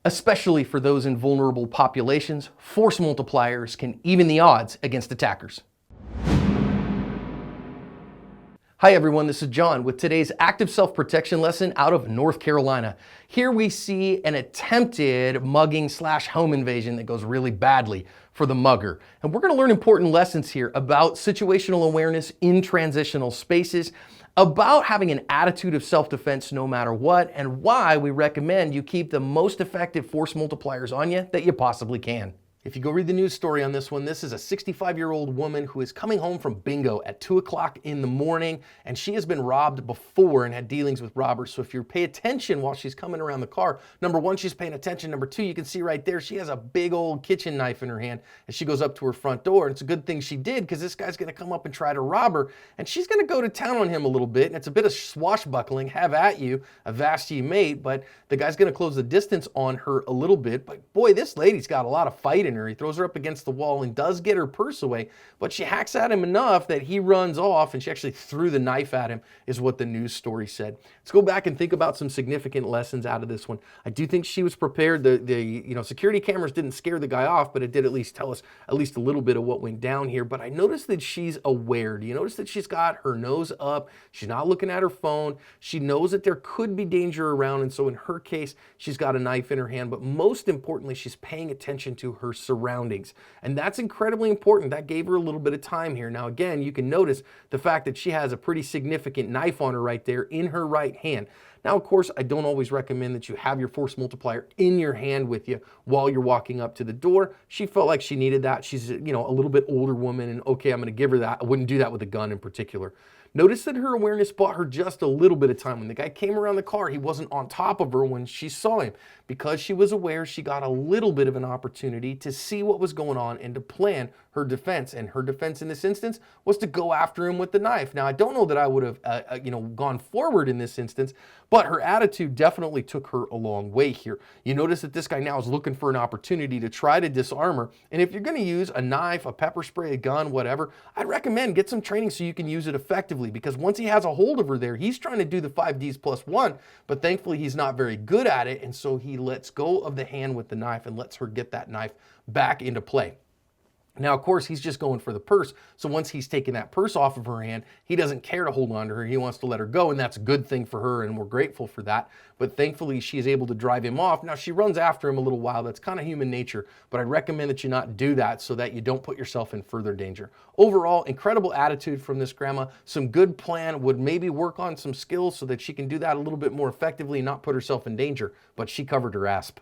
Especially for those in vulnerable populations, force multipliers can even the odds against attackers. Hi everyone, this is John with today's active self-protection lesson out of North Carolina. Here we see an attempted mugging / home invasion that goes really badly for the mugger. And we're going to learn important lessons here about situational awareness in transitional spaces, about having an attitude of self-defense no matter what, and why we recommend you keep the most effective force multipliers on you that you possibly can. If you go read the news story on this one, this is a 65-year-old woman who is coming home from bingo at 2 o'clock in the morning, and she has been robbed before and had dealings with robbers. So if you pay attention while she's coming around the car, number one, she's paying attention. Number two, you can see right there, she has a big old kitchen knife in her hand as she goes up to her front door. And it's a good thing she did, because this guy's gonna come up and try to rob her, and she's gonna go to town on him a little bit, and it's a bit of swashbuckling, have at you, avast ye mate, but the guy's gonna close the distance on her a little bit. But boy, this lady's got a lot of fight in her. He throws her up against the wall and does get her purse away, but she hacks at him enough that he runs off, and she actually threw the knife at him, is what the news story said. Let's go back and think about some significant lessons out of this one. I do think she was prepared. The security cameras didn't scare the guy off, but it did at least tell us at least a little bit of what went down here. But I noticed that she's aware. Do you notice that she's got her nose up? She's not looking at her phone. She knows that there could be danger around, and so in her case, she's got a knife in her hand. But most importantly, she's paying attention to her surroundings. And that's incredibly important. That gave her a little bit of time here. Now, again, you can notice the fact that she has a pretty significant knife on her right there in her right hand. Now, of course, I don't always recommend that you have your force multiplier in your hand with you while you're walking up to the door. She felt like she needed that. She's, a little bit older woman, and okay, I'm going to give her that. I wouldn't do that with a gun in particular. Notice that her awareness bought her just a little bit of time. When the guy came around the car, he wasn't on top of her when she saw him. Because she was aware, she got a little bit of an opportunity to see what was going on and to plan her defense. And her defense in this instance was to go after him with the knife. Now, I don't know that I would have, gone forward in this instance, but her attitude definitely took her a long way here. You notice that this guy now is looking for an opportunity to try to disarm her. And if you're going to use a knife, a pepper spray, a gun, whatever, I'd recommend get some training so you can use it effectively. Because once he has a hold of her there, he's trying to do the 5Ds plus 1, but thankfully he's not very good at it, and so he lets go of the hand with the knife and lets her get that knife back into play. Now, of course, he's just going for the purse, so once he's taken that purse off of her hand, he doesn't care to hold on to her. He wants to let her go, and that's a good thing for her, and we're grateful for that. But thankfully, she is able to drive him off. Now, she runs after him a little while. That's kind of human nature, but I recommend that you not do that so that you don't put yourself in further danger. Overall, incredible attitude from this grandma. Some good plan. Would maybe work on some skills so that she can do that a little bit more effectively and not put herself in danger, but she covered her asp.